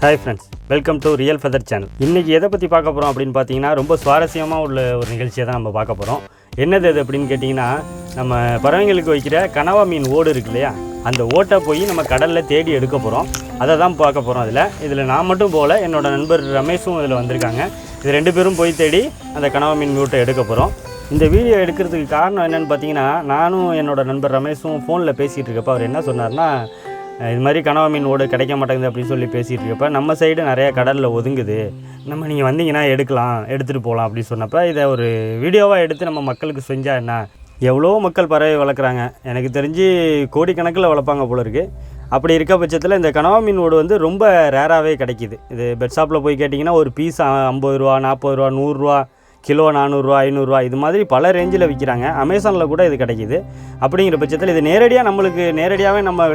Hi friends, welcome to real feather channel. இன்றைக்கி எதை பற்றி பார்க்க போகிறோம் அப்படின்னு பார்த்தீங்கன்னா, ரொம்ப சுவாரஸ்யமாக உள்ள ஒரு நிகழ்ச்சியை தான் நம்ம பார்க்க போகிறோம். என்னது அது அப்படின்னு கேட்டிங்கன்னா, நம்ம பறவைங்களுக்கு வைக்கிற கனவா மீன் ஓடு இருக்கு இல்லையா, அந்த ஓட்டை போய் நம்ம கடலில் தேடி எடுக்க போகிறோம். அதை தான் பார்க்க போகிறோம். இதில் நான் மட்டும் போகல, என்னோடய நண்பர் ரமேஷும் இதில் வந்திருக்காங்க. இது 2 பேரும் போய் தேடி அந்த கனவா மீன் ஓட்டை எடுக்க போகிறோம். இந்த வீடியோ எடுக்கிறதுக்கு காரணம் என்னென்னு பார்த்தீங்கன்னா, நானும் என்னோடய நண்பர் ரமேஷும் ஃபோனில் பேசிகிட்டு இருக்கப்போ அவர் என்ன சொன்னார்னா, இது மாதிரி கனவா மீன் ஓடு கிடைக்க மாட்டேங்குது அப்படின்னு சொல்லி பேசிகிட்டு இருக்கப்போ, நம்ம சைடு நிறையா கடலில் ஒதுங்குது, நீங்கள் வந்தீங்கன்னா எடுத்துகிட்டு போகலாம் அப்படின்னு சொன்னப்போ, இதை ஒரு வீடியோவாக எடுத்து நம்ம மக்களுக்கு செஞ்சால் என்ன. எவ்வளோ மக்கள் பறவை வளர்க்குறாங்க, எனக்கு தெரிஞ்சு கோடிக்கணக்கில் வளர்ப்பாங்க போல இருக்குது. அப்படி இருக்க பட்சத்தில் இந்த கனவா மீன் ஓடு வந்து ரொம்ப ரேராகவே கிடைக்கிது. இது பெட் ஷாப்பில் போய் கேட்டிங்கன்னா ஒரு பீஸ் 50 ரூபா, 40 ரூபா, 100 ரூபா, கிலோ 400 ரூபா, 500 ரூபா, இது மாதிரி பல ரேஞ்சில் விற்கிறாங்க. அமேசானில் கூட இது கிடைக்கிது. அப்படிங்கிற பட்சத்தில் இது நேரடியாகவே நம்ம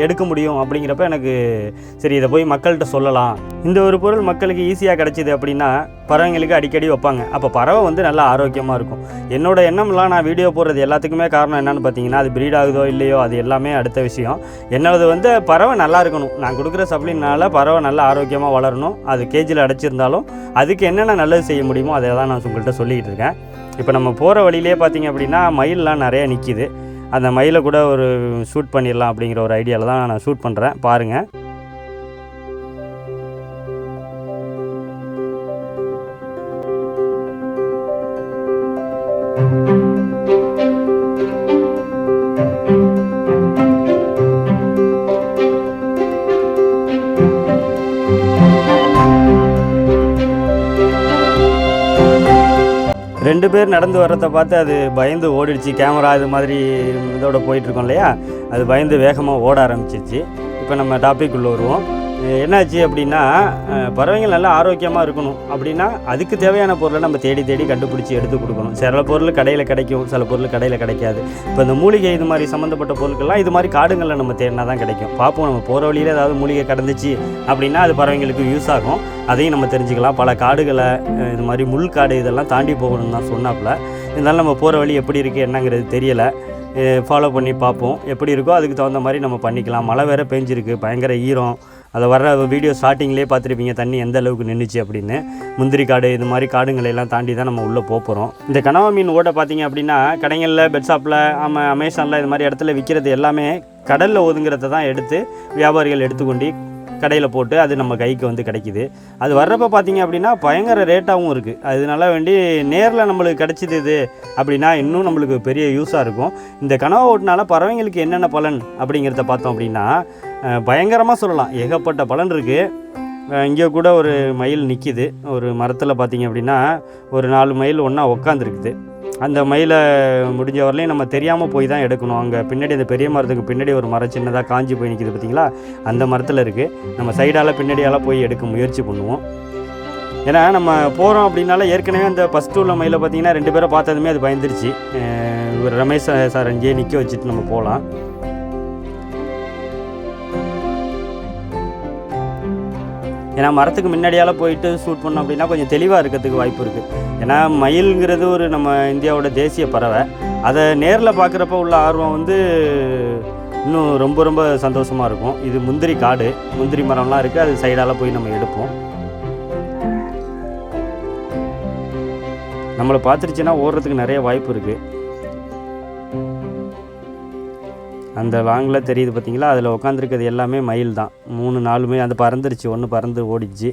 எடுக்க முடியும். அப்படிங்கிறப்ப எனக்கு சரி, இதை போய் மக்கள்கிட்ட சொல்லலாம். இந்த ஒரு பொருள் மக்களுக்கு ஈஸியாக கிடச்சிது அப்படின்னா பறவைங்களுக்கு அடிக்கடி வைப்பாங்க. அப்போ பறவை வந்து நல்லா ஆரோக்கியமாக இருக்கும். என்னோடய எண்ணம்லாம் நான் வீடியோ போடுறது எல்லாத்துக்குமே காரணம் என்னென்னு பார்த்தீங்கன்னா, அது ப்ரீட் ஆகுதோ இல்லையோ அது எல்லாமே அடுத்த விஷயம். என்னது வந்து பறவை நல்லா இருக்கணும். நான் கொடுக்குற சப்ளினால பறவை நல்லா ஆரோக்கியமாக வளரணும். அது கேஜில் அடைச்சிருந்தாலும் அதுக்கு என்னென்ன நல்லது செய்ய முடியுமோ அதை தான் நான் உங்கள்கிட்ட சொல்லிக்கிட்டு இருக்கேன். இப்போ நம்ம போகிற வழியிலே பார்த்திங்க அப்படின்னா மயிலெலாம் நிறையா நிற்கிது. அந்த மயிலை கூட ஒரு ஷூட் பண்ணிடலாம் அப்படிங்கிற ஒரு ஐடியாவில் தான் நான் ஷூட் பண்ணுறேன். பாருங்கள். ரெண்டு பேர் நடந்து வர்றதை பார்த்து அது பயந்து ஓடிடுச்சு. கேமரா இது மாதிரி இதோட போயிட்டுருக்கோம் இல்லையா, அது பயந்து வேகமாக ஓட ஆரம்பிச்சிருச்சு. இப்போ நம்ம டாபிக் உள்ள வருவோம். என்னாச்சு அப்படின்னா, பறவைகள் நல்லா ஆரோக்கியமாக இருக்கணும் அப்படின்னா அதுக்கு தேவையான பொருளை நம்ம தேடி கண்டுபிடிச்சி எடுத்து கொடுக்கணும். சில பொருள் கடையில் கிடைக்கும், சில பொருள் கடையில் கிடைக்காது. இப்போ இந்த மூலிகை இது மாதிரி சம்மந்தப்பட்ட பொருட்கள்லாம் இது மாதிரி காடுகளில் நம்ம தேடினா தான் கிடைக்கும். பார்ப்போம், நம்ம போகிற வழியில் ஏதாவது மூலிகை கிடந்துச்சு அப்படின்னா அது பறவைங்களுக்கு யூஸ் ஆகும். அதையும் நம்ம தெரிஞ்சுக்கலாம். பல காடுகளை இது மாதிரி முள்காடு இதெல்லாம் தாண்டி போகணும்னு தான் சொன்னாப்புல. இருந்தாலும் நம்ம போகிற வழி எப்படி இருக்குது என்னங்கிறது தெரியலை. ஃபாலோ பண்ணி பார்ப்போம். எப்படி இருக்கோ அதுக்கு தகுந்த மாதிரி நம்ம பண்ணிக்கலாம். மழை வேறு பெஞ்சிருக்கு, பயங்கர ஈரம். அதை வர்ற வீடியோ ஸ்டார்டிங்லேயே பார்த்துருப்பீங்க தண்ணி எந்த அளவுக்கு நின்றுச்சு அப்படின்னு. முந்திரி காடு இது மாதிரி காடுங்களெல்லாம் தாண்டி தான் நம்ம உள்ளே போகிறோம். இந்த கனவா மீன் ஓட்டை பார்த்திங்க அப்படின்னா கடைகளில், பெட் ஷாப்பில், அமேசானில் இது மாதிரி இடத்துல விற்கிறது எல்லாமே கடலில் ஒதுங்கிறத தான் எடுத்து வியாபாரிகள் எடுத்துக்கொண்டு கடையில் போட்டு அது நம்ம கைக்கு வந்து கிடைக்கிது. அது வர்றப்போ பார்த்திங்க அப்படின்னா பயங்கர ரேட்டாகவும் இருக்குது. அதனால வேண்டி நேரில் நம்மளுக்கு கிடச்சிது இது அப்படின்னா இன்னும் நம்மளுக்கு பெரிய யூஸாக இருக்கும். இந்த கனவா ஓட்டுனால பறவைங்களுக்கு என்னென்ன பலன் அப்படிங்கிறத பார்த்தோம் அப்படின்னா பயங்கரமாக சொல்லலாம். ஏகப்பட்ட பலன் இருக்குது. இங்கே கூட ஒரு மயில் நிற்கிது ஒரு மரத்தில். பார்த்திங்க அப்படின்னா ஒரு 4 மயில் ஒன்றா உட்காந்துருக்குது. அந்த மயிலை முடிஞ்ச வரலையும் நம்ம தெரியாமல் போய் தான் எடுக்கணும். அங்கே பின்னாடி அந்த பெரிய மரத்துக்கு பின்னாடி ஒரு மரம் சின்னதாக காஞ்சி போய் நிற்கிது பார்த்திங்களா, அந்த மரத்தில் இருக்குது. நம்ம சைடால் பின்னாடியால் போய் எடுக்க முயற்சி பண்ணுவோம். ஏன்னா நம்ம போகிறோம் அப்படின்னால ஏற்கனவே அந்த ஃபஸ்ட்டு உள்ள மயிலை பார்த்திங்கன்னா 2 பேரை பார்த்ததுமே அது பயந்துருச்சு. ஒரு ரமேஷ் சார் அங்கேயே நிற்க வச்சுட்டு நம்ம போகலாம். ஏன்னா மரத்துக்கு முன்னாடியால் போயிட்டு ஷூட் பண்ணோம் அப்படின்னா கொஞ்சம் தெளிவாக இருக்கிறதுக்கு வாய்ப்பு இருக்குது. ஏன்னா மயிலுங்கிறது ஒரு நம்ம இந்தியாவோட தேசிய பறவை. அதை நேரில் பார்க்குறப்ப உள்ள ஆர்வம் வந்து இன்னும் ரொம்ப சந்தோஷமாக இருக்கும். இது முந்திரி காடு, முந்திரி மரம்லாம் இருக்குது. அது சைடால் போய் நம்ம எடுப்போம். நம்மளை பார்த்துருச்சுன்னா ஓடுறதுக்கு நிறைய வாய்ப்பு இருக்குது. அந்த லாங்கில் தெரியுது பார்த்திங்களா, அதில் உட்காந்துருக்கிறது எல்லாமே மயில் தான். 3-4 மயில் அது பறந்துருச்சு. ஒன்று பறந்து ஓடிச்சு.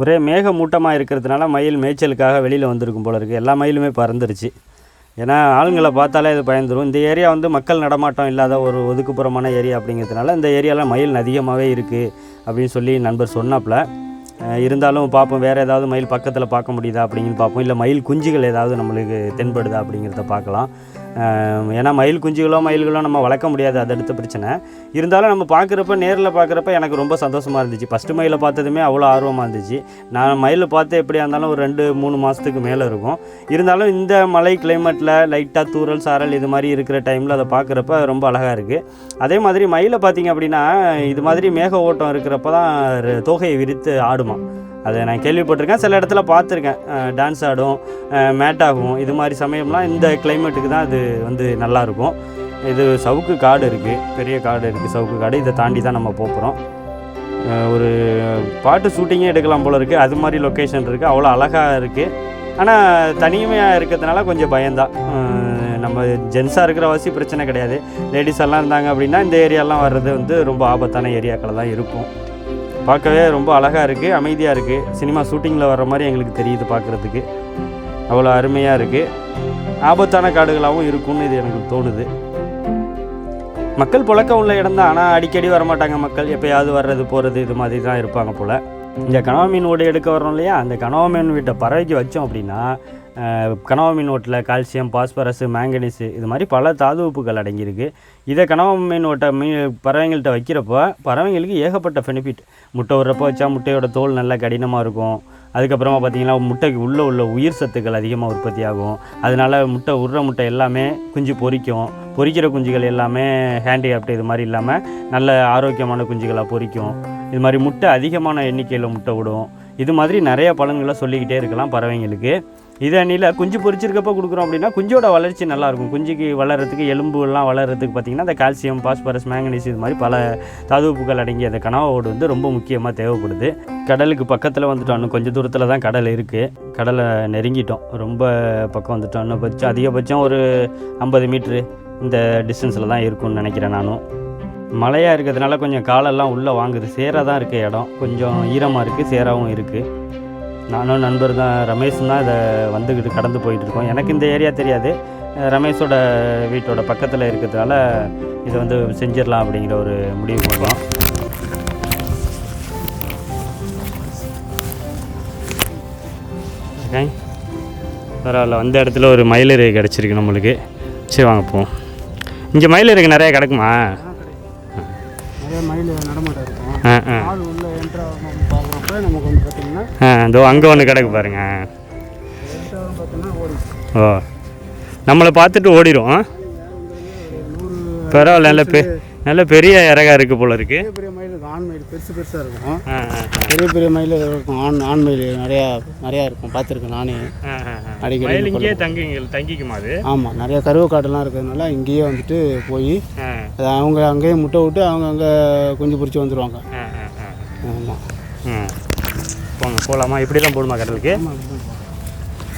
ஒரே மேக மூட்டமாக இருக்கிறதுனால மயில் மேய்ச்சலுக்காக வெளியில் வந்திருக்கும் போல இருக்குது. எல்லா மயிலுமே பறந்துருச்சு. ஏன்னா ஆளுங்களை பார்த்தாலே அது பயந்துடும். இந்த ஏரியா வந்து மக்கள் நடமாட்டம் இல்லாத ஒரு ஒதுக்குப்புறமான ஏரியா அப்படிங்கிறதுனால இந்த ஏரியாவில் மயில் அதிகமாகவே இருக்குது அப்படின்னு சொல்லி நண்பர் சொன்னாப்புல. இருந்தாலும் பார்ப்போம், வேறு ஏதாவது மயில் பக்கத்தில் பார்க்க முடியுதா அப்படிங்கன்னு பார்ப்போம். இல்லை மயில் குஞ்சுகள் ஏதாவது நம்மளுக்கு தென்படுதா அப்படிங்கிறத பார்க்கலாம். ஏன்னா மயில் மயில்களோ நம்ம வளர்க்க முடியாது, அது அடுத்த பிரச்சனை. இருந்தாலும் நம்ம பார்க்குறப்ப நேரில் பார்க்குறப்ப எனக்கு ரொம்ப சந்தோஷமாக இருந்துச்சு. ஃபஸ்ட்டு மயிலை பார்த்ததுமே அவ்வளோ ஆர்வமாக இருந்துச்சு. நான் மயில் பார்த்து எப்படியா இருந்தாலும் ஒரு 2-3 மாதத்துக்கு மேலே இருக்கும். இருந்தாலும் இந்த மழை கிளைமேட்டில் லைட்டாக தூறல் சாரல் இது மாதிரி இருக்கிற டைமில் அதை பார்க்குறப்ப ரொம்ப அழகாக இருக்குது. அதே மாதிரி மயிலை பார்த்திங்க அப்படின்னா இது மாதிரி மேக ஓட்டம் இருக்கிறப்ப தான் தோகையை விரித்து ஆடுமா. அதை நான் கேள்விப்பட்டிருக்கேன், சில இடத்துல பார்த்துருக்கேன். டான்ஸ் ஆடும், மேட் ஆகும். இது மாதிரி சமயம்லாம் இந்த கிளைமேட்டுக்கு தான் இது வந்து நல்லாயிருக்கும். இது சவுக்கு காடு இருக்குது, பெரிய காடு இருக்குது, சவுக்கு காடு. இதை தாண்டி தான் நம்ம போகிறோம். ஒரு பாட்டு ஷூட்டிங்கே எடுக்கலாம் போல் இருக்குது. அது மாதிரி லொக்கேஷன் இருக்குது, அவ்வளோ அழகாக இருக்குது. ஆனால் தனிமையாக இருக்கிறதுனால கொஞ்சம் பயம்தான். நம்ம ஜென்ஸாக இருக்கிற வாசி பிரச்சனை கிடையாது. லேடிஸ் எல்லாம் இருந்தாங்க அப்படின்னா இந்த ஏரியாலாம் வர்றது வந்து ரொம்ப ஆபத்தான ஏரியாக்கள் தான் இருக்கும். பார்க்கவே ரொம்ப அழகாக இருக்குது, அமைதியாக இருக்குது. சினிமா ஷூட்டிங்கில் வர்ற மாதிரி எங்களுக்கு தெரியுது பார்க்குறதுக்கு. அவ்வளோ அருமையாக இருக்குது. ஆபத்தான காடுகளாகவும் இருக்கும்னு இது எனக்கு தோணுது. மக்கள் புழக்கம் உள்ள இடம் தான், ஆனால் அடிக்கடி வரமாட்டாங்க மக்கள். எப்போயாவது வர்றது போகிறது இது மாதிரி தான் இருப்பாங்க போல். இந்த கனவா மீன் ஓடு எடுக்க வரோம் இல்லையா, அந்த கனவா மீன் வீட்டை பறவைக்கு வச்சோம் அப்படின்னா கனவா மீன் ஓட்டில் கால்சியம், பாஸ்பரஸ், மேங்கனீஸு இது மாதிரி பல தாதுவுப்புகள் அடங்கியிருக்கு. இதை கனவா மீன் ஓட்டை பறவைங்கள்ட்ட வைக்கிறப்போ பறவைங்களுக்கு ஏகப்பட்ட பெனிஃபிட். முட்டை விடுறப்போ வச்சா முட்டையோட தோல் நல்லா கடினமாக இருக்கும். அதுக்கப்புறமா பார்த்திங்கன்னா முட்டைக்கு உள்ள உயிர் சத்துக்கள் அதிகமாக உற்பத்தி ஆகும். அதனால் விடுற முட்டை எல்லாமே குஞ்சு பொரிக்கிற குஞ்சுகள் எல்லாமே ஹேண்டிகேப்ட் இது மாதிரி இல்லாமல் நல்ல ஆரோக்கியமான குஞ்சுகளாக பொரிக்கும். இது மாதிரி முட்டை அதிகமான எண்ணிக்கையில் முட்டை விடும். இது மாதிரி நிறைய பலன்களை சொல்லிக்கிட்டே இருக்கலாம் பறவைங்களுக்கு. இதை அன்னியில் குஞ்சு பொரிச்சிருக்கப்போ கொடுக்குறோம் அப்படின்னா குஞ்சோட வளர்ச்சி நல்லாயிருக்கும். குஞ்சுக்கு வளர்கிறதுக்கு எலும்புலாம் வளர்கிறதுக்கு பார்த்திங்கன்னா அந்த கால்சியம், பாஸ்பரஸ், மேங்கனீஸ் இது மாதிரி பல தாதுவுப்புகள் அடங்கிய அந்த கனவா ஓடு வந்து ரொம்ப முக்கியமாக தேவைப்படுது. கடலுக்கு பக்கத்தில் வந்துட்டோம், இன்னும் கொஞ்சம் தூரத்தில் தான் கடல் இருக்குது. கடலை நெருங்கிட்டோம், ரொம்ப பக்கம் வந்துட்டோம். இன்னும் அதிகபட்சம் ஒரு 50 மீட்ரு இந்த டிஸ்டன்ஸில் தான் இருக்கும்னு நினைக்கிறேன் நானும். மழையாக இருக்கிறதுனால கொஞ்சம் காலெல்லாம் உள்ளே வாங்குது. சேராக தான் இருக்குது இடம், கொஞ்சம் ஈரமாக இருக்குது, சேராகவும் இருக்குது. நானும் நண்பர் தான் ரமேஷும் தான் இதை வந்துக்கிட்டு கடந்து போயிட்டுருக்கோம். எனக்கு இந்த ஏரியா தெரியாது, ரமேஷோட வீட்டோட பக்கத்தில் இருக்கிறதுனால இதை வந்து செஞ்சிடலாம் அப்படிங்கிற ஒரு முடிவு பண்ணுறோம். ஓகே, பரவாயில்ல. வந்த இடத்துல ஒரு மயிலரு கிடச்சிருக்கு நம்மளுக்கு. சரி வாங்க போவோம். இங்கே மயிலருக்கு நிறையா கிடக்குமா? மயில் நடமாட்டம் இருக்கும். ஆள் உள்ள என்ட்ரு பார்க்குறப்ப நமக்கு வந்து பார்த்தீங்கன்னா இதோ அங்கே ஒன்று கிடக்கு பாருங்க. பார்த்தீங்கன்னா ஓடி நம்மளை பார்த்துட்டு ஓடிடும். பரவாயில்ல, நல்ல பெரிய இறகா இருக்குது போல இருக்குது. பெரிய மயில் இருக்கும், ஆண் மயில் பெருசாக இருக்கும். பெரிய மயில் இருக்கும், ஆண் மயில் நிறையா இருக்கும். பார்த்துருக்கேன் நானே அடிக்கடி. இங்கேயே தங்கிக்குமா அது? ஆமாம், நிறையா கருவக்காடெல்லாம் இருக்கிறதுனால இங்கேயே வந்துட்டு போய் அவங்க அங்கேயே முட்டை விட்டு அவங்க அங்கே குஞ்சு பிடிச்சி வந்துடுவாங்க. ஆமாம், போங்க போகலாமா? இப்படி தான் போடுமா கடலுக்கு?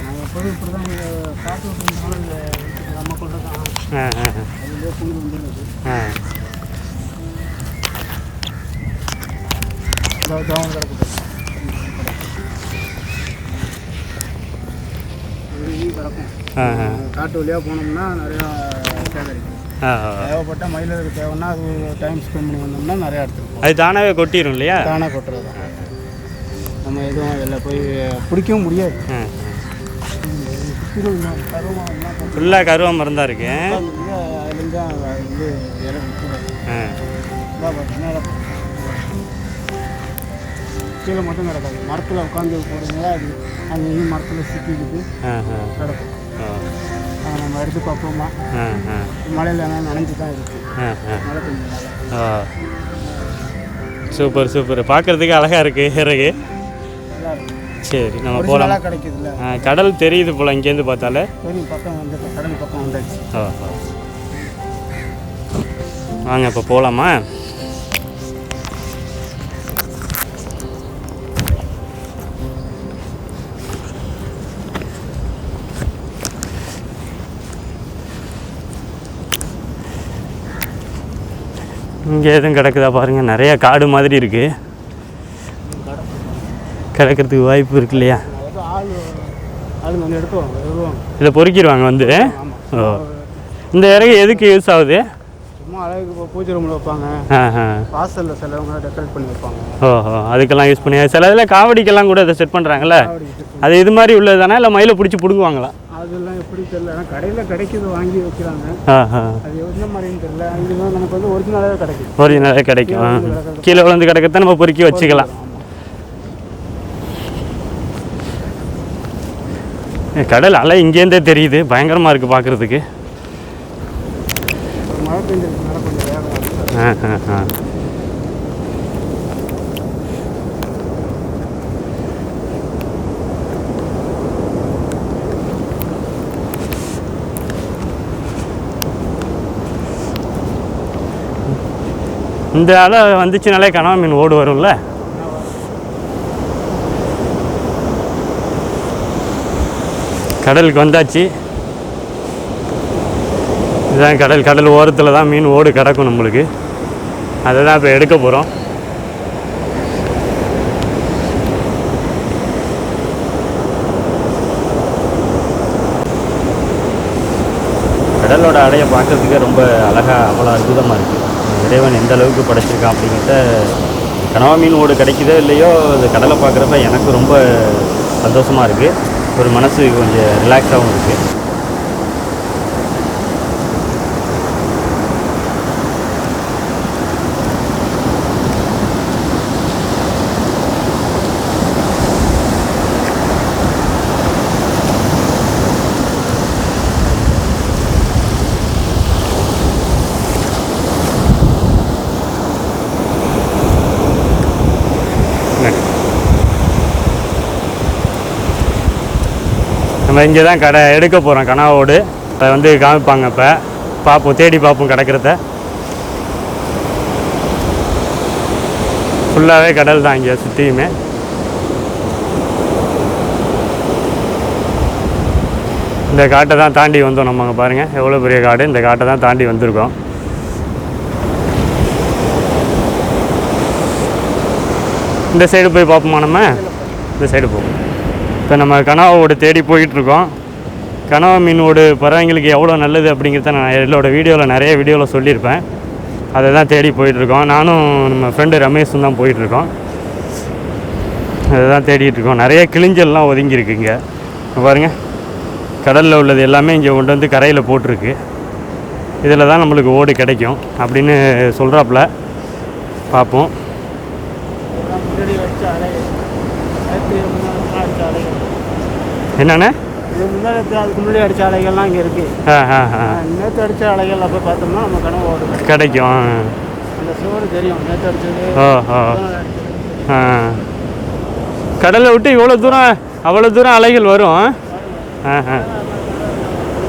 நாங்கள் எப்போதும் இப்படி தான் காற்று விட்டுருந்தாலும் நம்ம கொண்டு தான் அதுலேயே புண்ணு வந்துடுது. காட்டு வழியாக போனோம்னா நிறையா சேகரிக்கும். தேவைப்பட்ட மயிலுக்கு தேவைன்னா அது டைம் ஸ்பெண்ட் பண்ணி வந்தோம்னா நிறையா எடுத்துருக்கோம். அது தானாகவே கொட்டிடும் இல்லையா? தானாக கொட்டுறது தான். நம்ம எதுவும் எல்லாம் போய் பிடிக்கவும் முடியாது. ஃபுல்லாக கருவா மரம் தான் இருக்கு. அதுலேருந்து வந்து கீழே மட்டும் கிடக்காது, மரத்தில் உட்காந்து போகிறதுனால அது அங்கேயும் மரத்தில் சிக்கிக்கிட்டு கிடக்கும். நம்ம எடுத்து பார்ப்போமா? மழையில் ஆனால் நனைஞ்சு தான் இருக்குது, மழை பெஞ்சதுனால. சூப்பர் சூப்பர், பார்க்குறதுக்கு அழகாக இருக்குது இறகு. சரி நம்ம போகலாம். கிடைக்குதுல்ல, கடல் தெரியுது போல் இங்கேருந்து பார்த்தாலே. சரி, பக்கம் வந்து கடல் பக்கம் வந்தாச்சு. வாங்க இப்போ போகலாமா? இங்கே எதுவும் கிடக்குதா பாருங்கள், நிறையா காடு மாதிரி இருக்குது. கிடக்கிறதுக்கு வாய்ப்பு இருக்கு இல்லையா? இதை பொறுக்கிடுவாங்க வந்து. ஓ, இந்த இறகு எதுக்கு யூஸ் ஆகுது? சும்மா அழகுக்கு பூஜை ரூமில் வைப்பாங்க, வாசலில் சிலவங்க டெக்கரேட் பண்ணி வைப்பாங்க. ஓஹோ, அதுக்கெல்லாம் யூஸ் பண்ணி சில இதில் காவடிக்கெல்லாம் கூட இதை செட் பண்ணுறாங்கல்ல. அது இது மாதிரி உள்ளது தானே, இல்லை மயிலை பிடிச்சி பிடுங்குவாங்களா? அதெல்லாம் எப்படி தெரியல, ஆனால் கடையில் கிடைக்கிது, வாங்கி வைக்கிறாங்க. அது எந்த மாதிரின்னு தெரியல. இது நமக்கு வந்து ஒரிஜினலாகவே கிடைக்கும். ஒரிஜினலாகவே கிடைக்கும். கீழே விழுந்து கிடக்கிறத நம்ம பொறுக்கி வச்சுக்கலாம். கடல் அலை இங்கேருந்தே தெரியுது, பயங்கரமாக இருக்குது பார்க்குறதுக்கு. மழை பெஞ்சிருக்கனால கொஞ்சம் வேகம். இந்த அலை வந்துச்சுனாலே கனவா மீன் ஓடு வரும்ல. கடலுக்கு வந்தாச்சு. இதுதான் கடல். கடல் ஓரத்தில் தான் மீன் ஓடு கிடக்கும் நம்மளுக்கு. அதை தான் இப்போ எடுக்க போகிறோம். கடலோட அலையை பார்க்கறதுக்கே ரொம்ப அழகாக அவ்வளோ அற்புதமாக இருக்குது. இறைவன் எந்த அளவுக்கு படைச்சிருக்கான் அப்படிங்கிறத கனவா மீன் ஓடு கிடைக்குதோ இல்லையோ, அந்த கடலை பார்க்குறப்ப எனக்கு ரொம்ப சந்தோஷமாக இருக்குது. ஒரு மனசு கொஞ்சம் ரிலாக்ஸாகவும் இருக்குது. நம்ம இங்கே தான் கடை எடுக்க போகிறோம். கனவோடு அதை வந்து காமிப்பாங்க. இப்போ பார்ப்போம், தேடி பார்ப்போம் கிடக்கிறத. ஃபுல்லாகவே கடல் தான் இங்கே சுற்றியுமே. இந்த காட்டை தான் தாண்டி வந்தோம் நம்ம. அங்கே பாருங்கள் எவ்வளோ பெரிய காடு. இந்த காட்டை தான் தாண்டி வந்திருக்கோம். இந்த சைடு போய் பார்ப்போமா நம்ம? இந்த சைடு போவோம். இப்போ நம்ம கனவாவோடு தேடி போயிட்டுருக்கோம். கனவா மீனோடு பறவைங்களுக்கு எவ்வளோ நல்லது அப்படிங்கிறத நான் வீடியோவில் நிறைய வீடியோவில் சொல்லியிருப்பேன். அதை தான் தேடி போயிட்டுருக்கோம். நானும் நம்ம ஃப்ரெண்டு ரமேஷும் தான் போயிட்டுருக்கோம். அதை தான் தேடிட்டுருக்கோம். நிறைய கிளிஞ்சல்லாம் ஒதுங்கியிருக்கு இங்கே பாருங்கள். கடலில் உள்ளது எல்லாமே இங்கே கொண்டு வந்து கரையில் போட்டிருக்கு. இதில் தான் நம்மளுக்கு ஓடு கிடைக்கும் அப்படின்னு சொல்கிறாப்புல. பார்ப்போம். என்னண்ணே? இது முன்னாடி அதுக்கு முன்னாடி அடித்த அலைகள்லாம் இங்கே இருக்குது. நேற்று அடித்த அலைகள் அப்போ பார்த்தோம்னா நம்ம கனவு ஓடு கிடைக்கும். அந்த சோறு தெரியும். நேற்று அடித்தது. கடலை விட்டு இவ்வளோ தூரம் அவ்வளோ தூரம் அலைகள் வரும்.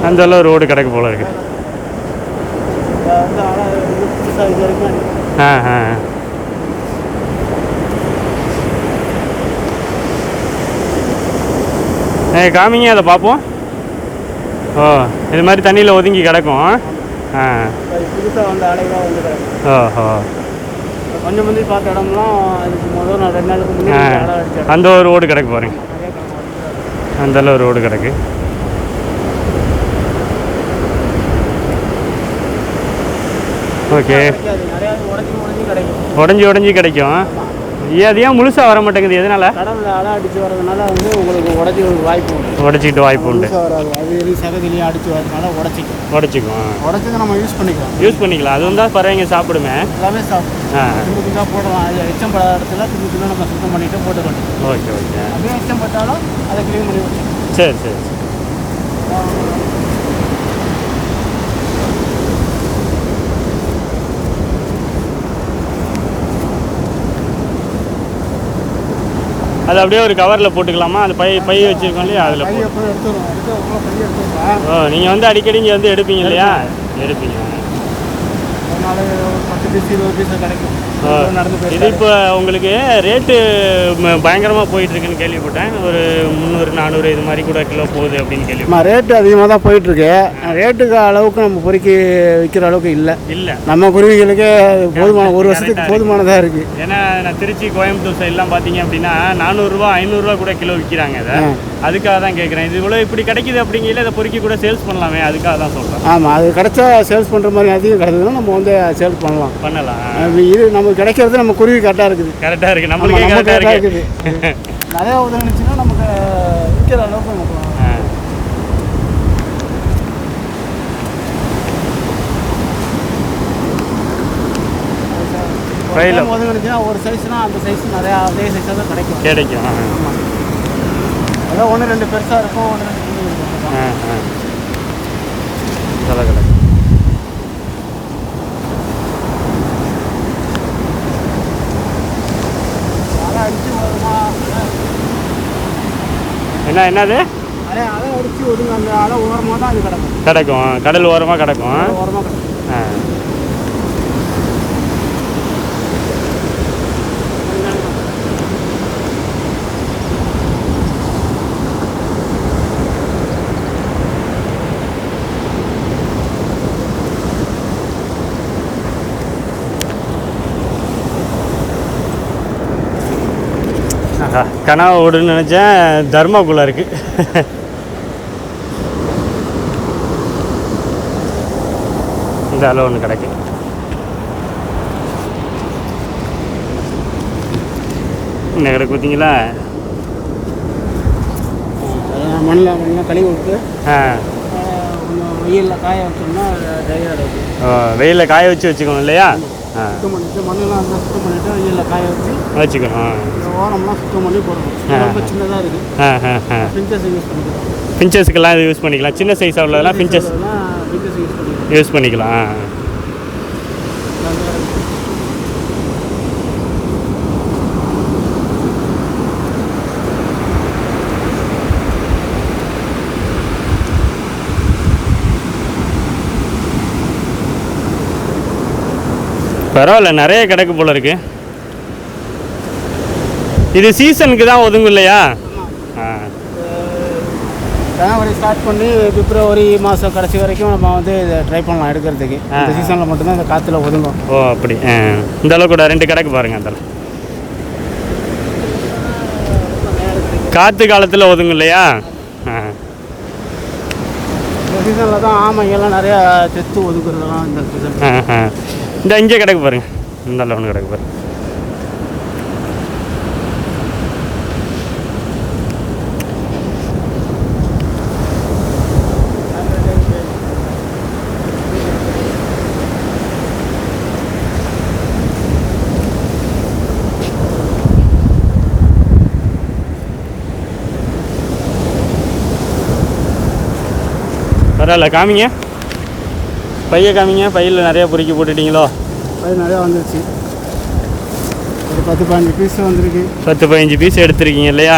அந்த அளவு ரோடு கிடக்கு போல இருக்கு. காமிங்க, அதை பார்ப்போம். ஓ, இது மாதிரி தண்ணியில் ஒதுங்கி கிடக்கும். புதுசாக வந்த அலைகளாக வந்து கிடக்கும். ஓஹோ, கொஞ்சம் முந்தி பார்த்த இடம்லாம் இதுக்கு முதல் நான் 2 நாளுக்கு முன்னாடி அந்த ஒரு ரோடு கிடக்கு பாருங்க. அந்த அளவு ரோடு கிடக்கு. ஓகே, உடஞ்சி கிடைக்கும். அது ஏன் முழுசாக வர மாட்டேங்குது? எதனால? கடலில் அலை அடித்து வரதுனால வந்து உங்களுக்கு உடச்சிக்கிட்டு வாய்ப்பு உண்டு. வராது. அது எதுவும் சகதிலையும் அடித்து வரதுனால உடச்சிக்கும். நம்ம யூஸ் பண்ணிக்கலாம். அது வந்தால் பறவைங்க சாப்பிடுமே. எல்லாமே சாப்பிடும். போடலாம். அது எச்சம் படாத இடத்துல திரும்ப நம்ம சுத்தம் பண்ணிவிட்டு போட்டுக்கணும். ஓகே. அப்படியே எச்சம் பட்டாலும் அதை க்ளீன் பண்ணி வச்சுக்கணும். சரி. அது அப்படியே ஒரு கவரில் போட்டுக்கலாமா? அது பை வச்சுருக்கோம் இல்லையா? அதில் நீங்கள் வந்து அடிக்கடி இங்கே வந்து எடுப்பீங்க இல்லையா? எடுப்பீங்க. அதனால 10 பீஸ் 20 பீஸ் கிடைக்கும். இது இப்போ உங்களுக்கு ரேட்டு பயங்கரமாக போயிட்டுருக்குன்னு கேள்விப்பட்டேன். ஒரு 300-400 இது மாதிரி கூட கிலோ போகுது அப்படின்னு கேள்விப்பட்டேன். ரேட்டு அதிகமாக தான் போயிட்டுருக்கு. ரேட்டுக்கு அளவுக்கு நம்ம பொறுக்கி விற்கிற அளவுக்கு இல்லை. நம்ம குருவிகளுக்கு போதுமான, ஒரு வருஷத்துக்கு போதுமானதாக இருக்குது. ஏன்னா நான் திருச்சி, கோயம்புத்தூர் சைட்லாம் பார்த்தீங்க அப்படின்னா 400 500 கூட கிலோ விற்கிறாங்க. அதை அதுக்காக தான் கேட்குறேன். இது இவ்வளோ இப்படி கிடைக்கிது அப்படிங்கல இதை பொறுக்கி கூட சேல்ஸ் பண்ணலாமே, அதுக்காக தான் சொல்கிறேன். ஆமாம், அது கிடைச்சா சேல்ஸ் பண்ணுற மாதிரி அதிகம் கிடைச்சதுன்னா நம்ம வந்து சேல்ஸ் பண்ணலாம். இது நமக்கு கிடைக்கிறது நம்ம குருவி கரெக்டாக இருக்குது. நம்மளுக்கு கரெக்டாக இருக்குது. நிறையா உதவிச்சுன்னா நமக்கு விற்கிற அளவுக்கு நமக்கு உதவிச்சுன்னா ஒரு சைஸ்னா அந்த சைஸ் நிறையா அதே சைஸாக தான் கிடைக்கும். ஆமாம், அதான் 1-2 பெருசாக இருக்கும், 1-2 சின்ன இருக்கும். என்னது? அலை அடிச்சு ஒதுங்க. அந்த அலை ஓரமாக தான் அது கிடைக்கும். கடல் ஓரமாக கிடக்கும். கனவா ஓடுன்னு நினச்சேன், தர்மாக்குள்ளே இருக்குது. இந்த அளவு ஒன்று கிடைக்கு. இந்த கடை பார்த்தீங்களா, மண்ணில் கழுவி விட்டு வெயிலில் காய வச்சோம்னா வெயிலில் காய வச்சு வச்சுக்கணும் இல்லையா? சுத்தம் பண்ணிட்டு மண்ணெல்லாம் சுத்தம் பண்ணிவிட்டு வெயிலில் காய வச்சு வச்சுக்கணும். ஓரம்லாம் சுத்தம் பண்ணி போடணும். ரொம்ப சின்னதாக இருக்குது. பிஞ்சஸ் யூஸ் பண்ணிக்கலாம். பிஞ்சஸுக்கெல்லாம் இது யூஸ் பண்ணிக்கலாம். சின்ன சைஸாக உள்ளதெல்லாம் பிஞ்சஸ் யூஸ் பண்ணிக்கலாம். பரவாயில்ல, நிறைய கிடக்கு போல இருக்கு. இது சீசனுக்கு தான் ஒதுங்கும் இல்லையா? ஜனவரி ஸ்டார்ட் பண்ணி பிப்ரவரி மாதம் கடைசி வரைக்கும் நம்ம வந்து இதை ட்ரை பண்ணலாம் எடுக்கிறதுக்கு. இந்த சீசனில் மட்டும்தான் இந்த காற்றுல ஒதுங்கும். ஓ அப்படி. இந்த அளவுக்கு கூட 2 கிடக்கு பாருங்கள். அந்த காற்று காலத்தில் ஒதுங்கும் இல்லையா? இந்த சீசனில் தான் ஆமைங்கெல்லாம் நிறையா செத்து ஒதுக்குறதெல்லாம் இந்த சீசன். இந்த இங்கே கிடக்கு பாருங்க. இந்த அளவு ஒன்று கிடக்கு பாருங்க. பரவாயில்ல, காமிங்க. பைய காமிங்க. பையில் நிறையா பொறுக்கி போட்டுட்டீங்களோ? பையன் நிறையா வந்துருச்சு. ஒரு 10-15 பீஸ் வந்துருக்கு. 10-15 பீஸ் எடுத்துருக்கீங்க இல்லையா?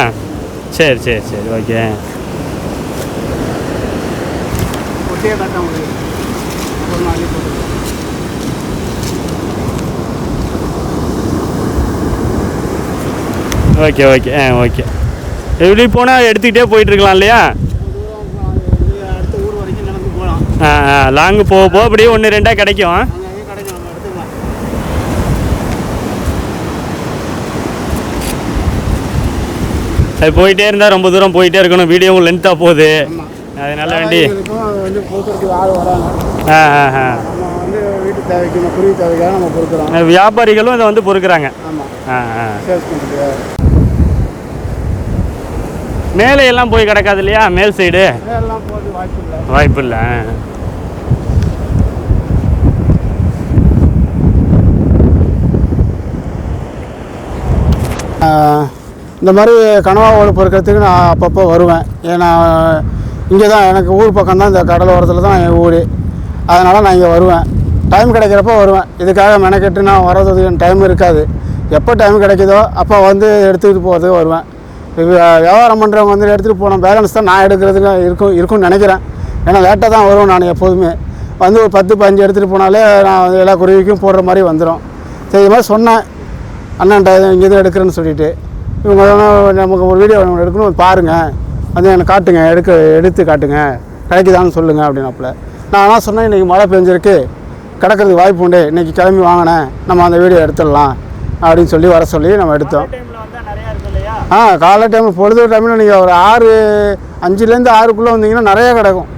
சரி சரி சரி, ஓகே. ஒட்டியே கட்ட முடியும். Okay okay okay. எப்படி போனால் எடுத்துக்கிட்டே போயிட்டுருக்கலாம் இல்லையா? அடுத்த ஊர் வரைக்கும் நடந்து போகலாம். லாங்கு போக போக அப்படியே 1-2 கிடைக்கும். அது போயிட்டே இருந்தால் ரொம்ப தூரம் போயிட்டே இருக்கணும். வீடியோவும் லென்த்தாக போகுது, அதனால வேண்டி வந்து போக்குறதுக்கு ஆள் வராங்க. நம்ம வந்து வீட்டு தேவைக்கு குருவி தேவைக்காக நம்ம பொறுக்கிறோம். வியாபாரிகளும் இதை வந்து பொறுக்கிறாங்க. மேலே எல்லாம் போய் கிடக்காது இல்லையா? மேல் சைடு வாய்ப்பு இல்லை. இந்த மாதிரி கனவாவோடு பொறுக்கிறதுக்கு நான் அப்பப்போ வருவேன். ஏன்னா இங்கே தான் எனக்கு ஊர் பக்கம் தான், இந்த கடலோரத்தில் தான் என் ஊர். அதனால் நான் இங்கே வருவேன். டைம் கிடைக்கிறப்ப வருவேன். இதுக்காக மெனக்கெட்டு நான் வர்றது எனக்கு டைம் இருக்காது. எப்போ டைம் கிடைக்குதோ அப்போ வந்து எடுத்துக்கிட்டு போகிறதுக்கு வருவேன். வியாபாரம் பண்ணுறவங்க வந்து எடுத்துகிட்டு போன பேலன்ஸ் தான் நான் எடுக்கிறதுக்கு இருக்கும்னு நினைக்கிறேன். ஏன்னா லேட்டாக தான் வருவேன் நான் எப்போதுமே. வந்து ஒரு 10-15 எடுத்துகிட்டு போனாலே நான் எல்லா குருவிக்கும் போடுற மாதிரி வந்துடும். சரி, இது மாதிரி சொன்னேன் அண்ணன்ட்ட, இங்கே தான் எடுக்கிறேன்னு சொல்லிவிட்டு. இவங்க நமக்கு ஒரு வீடியோ எடுக்கணும், பாருங்கள், வந்து எனக்கு காட்டுங்க, எடுத்து காட்டுங்க, கிடைக்குதான்னு சொல்லுங்கள் அப்படின்னாப்புல. நான் ஆனால் சொன்னேன், இன்றைக்கி மழை பெஞ்சிருக்கு, கிடக்கிறதுக்கு வாய்ப்பு உண்டு, இன்றைக்கி கிளம்பி வாங்கினேன், நம்ம அந்த வீடியோ எடுத்துடலாம் அப்படின்னு சொல்லி வர சொல்லி நம்ம எடுத்தோம். காலை டைமில் பொழுது டைமில் நீங்கள் ஒரு 5லேருந்து 6க்குள்ளே வந்தீங்கன்னா நிறையா கிடக்கும்.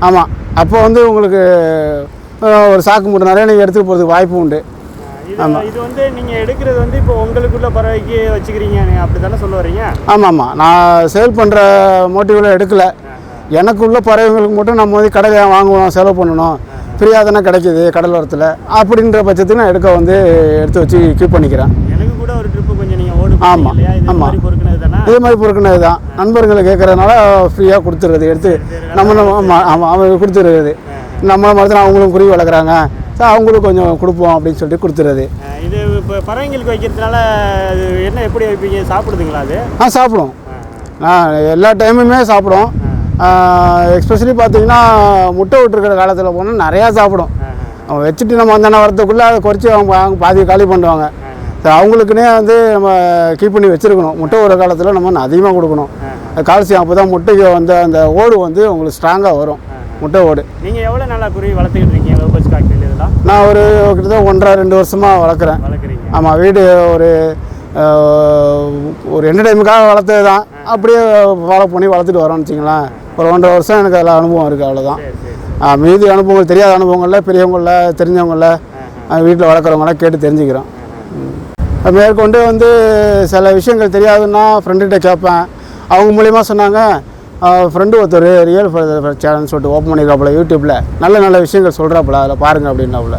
ஆமாம், அப்போ வந்து உங்களுக்கு ஒரு சாக்கு மூட்டை நிறையா நீங்கள் எடுத்துகிட்டு போகிறதுக்கு வாய்ப்பு உண்டு. ஆமாம், இது வந்து நீங்கள் எடுக்கிறது வந்து இப்போ உங்களுக்குள்ள பறவைக்கு வச்சுக்கிறீங்க, அப்படி தானே சொல்ல வரீங்க? ஆமாம், நான் சேல் பண்ணுற மோட்டிவில் எடுக்கலை. எனக்குள்ள பறவைங்களுக்கு மட்டும் நம்ம வந்து கடை வாங்குவோம், செலவு பண்ணணும், ஃப்ரீயாக தானே கிடைக்கிது கடலோரத்தில், அப்படின்ற பட்சத்துக்கு நான் எடுத்து வச்சு கீப் பண்ணிக்கிறேன். எனக்கு கூட ஒரு ட்ரிப்பு கொஞ்சம் நீங்கள் ஓடு. ஆமாம் ஆமாம், இதே மாதிரி பொறுக்கினது தான். நண்பர்களை கேட்குறதுனால ஃப்ரீயாக கொடுத்துருது, எடுத்து ஆமாம் அவங்க கொடுத்துருது. நம்மளை மாதிரி தான் அவங்களும் குருவி வளர்க்குறாங்க, அவங்களுக்கு கொஞ்சம் கொடுப்போம் அப்படின்னு சொல்லிட்டு கொடுத்துருது. இது இப்போ பறவைங்களுக்கு வைக்கிறதுனால அது என்ன எப்படி வைப்பீங்க? சாப்பிடுதுங்களா அது? சாப்பிடும். எல்லா டைமுமே சாப்பிடும். எஸ்பெஷலி பார்த்தீங்கன்னா முட்டை விட்டுருக்கிற காலத்தில் போனால் நிறையா சாப்பிடும். அவங்க வச்சுட்டு நம்ம வந்தோன்னா வரத்துக்குள்ளே அதை குறைச்சி அவங்க பாதி காலி பண்ணுவாங்க. அவங்களுக்குன்னே வந்து நம்ம கீப் பண்ணி வச்சுருக்கணும். முட்டை ஒரு காலத்தில் நம்ம அதிகமாக கொடுக்கணும். கால்சியம் அப்போ தான் முட்டைக்கு வந்து அந்த ஓடு வந்து உங்களுக்கு ஸ்ட்ராங்காக வரும், முட்டை ஓடு. நீங்கள் எவ்வளோ நல்லா குருவி வளர்த்துக்கிட்டு இருக்கீங்க? நான் ஒரு கிட்டத்தட்ட 1.5-2 வருஷமாக வளர்க்குறேன். ஆமாம், வீடு ஒரு ஒரு என்டர்டைமுக்காக வளர்த்தது தான். அப்படியே ஃபாலோ பண்ணி வளர்த்துட்டு வரோம்னு வச்சிங்களேன். ஒரு 1.5 வருஷம் எனக்கு அதில் அனுபவம் இருக்குது, அவ்வளோதான். மீதி அனுபவங்கள் தெரியாத அனுபவங்களில் பெரியவங்களில் தெரிஞ்சவங்களில் வீட்டில் வளர்க்குறவங்களாம் கேட்டு தெரிஞ்சுக்கிறோம். மேற்கொண்டு வந்து சில விஷயங்கள் தெரியாதுன்னா ஃப்ரெண்டுகிட்ட கேட்பேன். அவங்க மூலிமா சொன்னாங்க, ஃப்ரெண்டு ஒருத்தர் ரியல் சேனல்னு சொல்லிட்டு ஓப்பன் பண்ணியிருக்காப்புல யூடியூப்பில், நல்ல நல்ல விஷயங்கள் சொல்கிறாப்புல, அதில் பாருங்கள் அப்படின்னாப்புல.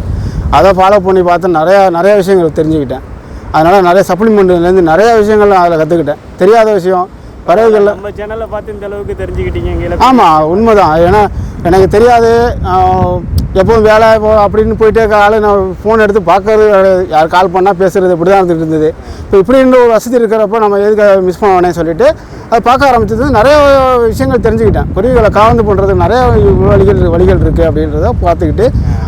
அதை ஃபாலோ பண்ணி பார்த்து நிறையா விஷயங்கள் தெரிஞ்சுக்கிட்டேன். அதனால் நிறைய சப்ளிமெண்ட்லேருந்து நிறையா விஷயங்கள் அதில் கற்றுக்கிட்டேன். தெரியாத விஷயம் பறவைகள் நம்ம சேனலை பார்த்து இந்த அளவுக்கு தெரிஞ்சுக்கிட்டீங்க. ஆமாம், உண்மைதான். ஏன்னா எனக்கு தெரியாது. எப்போவும் வேலை அப்படின்னு போயிட்டே நான் ஃபோன் எடுத்து பார்க்கறது, யார் கால் பண்ணால் பேசுகிறது இப்படி தான் இருந்துகிட்டு இருந்தது. இப்போ இப்படி இன்னும் ஒரு வசதி இருக்கிறப்ப நம்ம எதுக்கு மிஸ் பண்ண சொல்லிட்டு அதை பார்க்க ஆரம்பிச்சது. நிறைய விஷயங்கள் தெரிஞ்சுக்கிட்டேன். குருவிகளை காவந்து பண்ணுறது நிறைய வழிகள் இருக்குது அப்படின்றத பார்த்துக்கிட்டு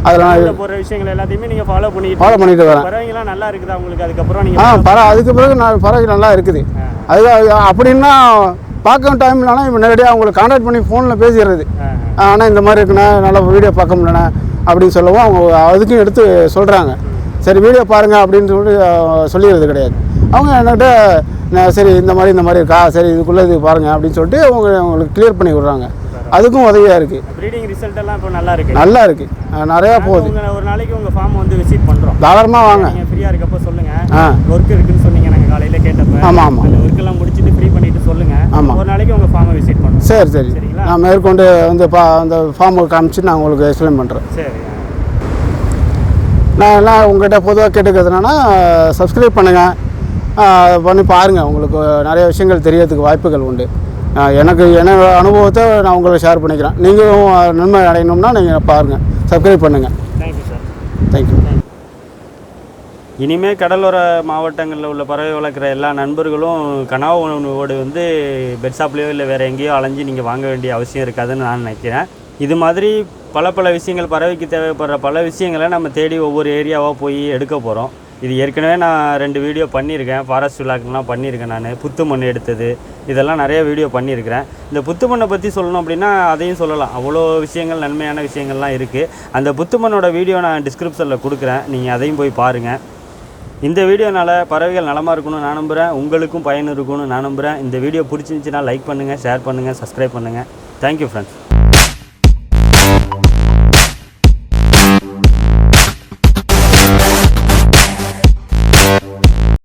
அதில் போகிற விஷயங்கள் எல்லாத்தையுமே நீங்கள் ஃபாலோ பண்ணிட்டு வரேன். பறவைங்களாம் நல்லா இருக்குது அவங்களுக்கு. அதுக்கப்புறம் நீங்கள் அதுக்கு பிறகு பறவைகள் நல்லா இருக்குது. அது அப்படின்னா பார்க்க டைம் இல்லைனா இப்போ நேரடியாக அவங்களை கான்டாக்ட் பண்ணி ஃபோனில் பேசிடுறது. ஆனால் இந்த மாதிரி இருக்குண்ணா, நல்லா வீடியோ பார்க்க முடியலண்ணா அப்படின்னு சொல்லவும் அவங்க அதுக்கும் எடுத்து சொல்கிறாங்க. சரி வீடியோ பாருங்கள் அப்படின்னு சொல்லிடுறது கிடையாது. அவங்க என்கிட்ட சரி இந்த மாதிரி இருக்கா, சரி இதுக்குள்ளே இது பாருங்கள் அப்படின்னு சொல்லிட்டு அவங்களுக்கு கிளியர் பண்ணி விட்றாங்க. அதுக்கும் உதவியாக இருக்குது. ப்ரீடிங் ரிசல்ட் எல்லாம் இப்போ நல்லா இருக்குது. நிறையா போகுது. ஒரு நாளைக்கு உங்கள் ஃபார்ம் வந்து விசிட் பண்ணுறோம். தாராளமாக வாங்க. நீங்கள் ஃப்ரீயாக இருக்கப்போ சொல்லுங்கள். ஒர்க் இருக்குதுன்னு சொன்னீங்க நாங்கள் காலையில் கேட்டப்போ. ஆமாம். அந்த ஒர்க்கெல்லாம் முடிச்சுட்டு ஃப்ரீ பண்ணிவிட்டு சொல்லுங்கள். ஆமாம். ஒரு நாளைக்கு உங்கள் ஃபார்மை விசிட் பண்ணுறோம். சரி. நான் மேற்கொண்டு வந்து அந்த ஃபார்மை காமிச்சு நான் உங்களுக்கு எக்ஸ்பிளைன் பண்ணுறேன். சரி. நான் எல்லாம் உங்கள்கிட்ட பொதுவாக கேட்டுக்கிறதுனா சப்ஸ்கிரைப் பண்ணுங்கள், பண்ணி பாருங்கள். உங்களுக்கு நிறைய விஷயங்கள் தெரியறதுக்கு வாய்ப்புகள் உண்டு. எனக்கு அனுபவத்தை நான் உங்களுக்கு ஷேர் பண்ணிக்கிறேன். நீங்களும் நன்மை அடையணும்னா நீங்கள் பாருங்கள், சப்ஸ்கிரைப் பண்ணுங்கள். Thank you sir. தேங்க்யூ. இனிமேல் கடலோர மாவட்டங்களில் உள்ள பறவை வளர்க்குற எல்லா நண்பர்களும் கனவா உணவோடு வந்து பெட் ஷாப்லேயோ இல்லை வேறு எங்கேயோ அலைஞ்சு நீங்கள் வாங்க வேண்டிய அவசியம் இருக்காதுன்னு நான் நினைக்கிறேன். இது மாதிரி பல விஷயங்கள், பறவைக்கு தேவைப்படுற பல விஷயங்களை நம்ம தேடி ஒவ்வொரு ஏரியாவாக போய் எடுக்க போகிறோம். இது ஏற்கனவே நான் 2 வீடியோ பண்ணியிருக்கேன். ஃபாரஸ்ட் விழாக்கெலாம் பண்ணியிருக்கேன். நான் புத்து மண் எடுத்தது இதெல்லாம் நிறைய வீடியோ பண்ணியிருக்கிறேன். இந்த புத்து மண்ணை பற்றி சொல்லணும் அப்படின்னா அதையும் சொல்லலாம். அவ்வளோ விஷயங்கள், நன்மையான விஷயங்கள்லாம் இருக்குது. அந்த புத்து மண்ணோட வீடியோ நான் டிஸ்கிரிப்ஷனில் கொடுக்குறேன், நீங்கள் அதையும் போய் பாருங்கள். இந்த வீடியோனால் பறவைகள் நலமாக இருக்கணும்னு நான் நம்புகிறேன். உங்களுக்கும் பயன் இருக்கும்னு நான் நம்புகிறேன். இந்த வீடியோ பிடிச்சிருந்துச்சின்னா லைக் பண்ணுங்கள், ஷேர் பண்ணுங்கள், சப்ஸ்கிரைப் பண்ணுங்கள். Thank you friends.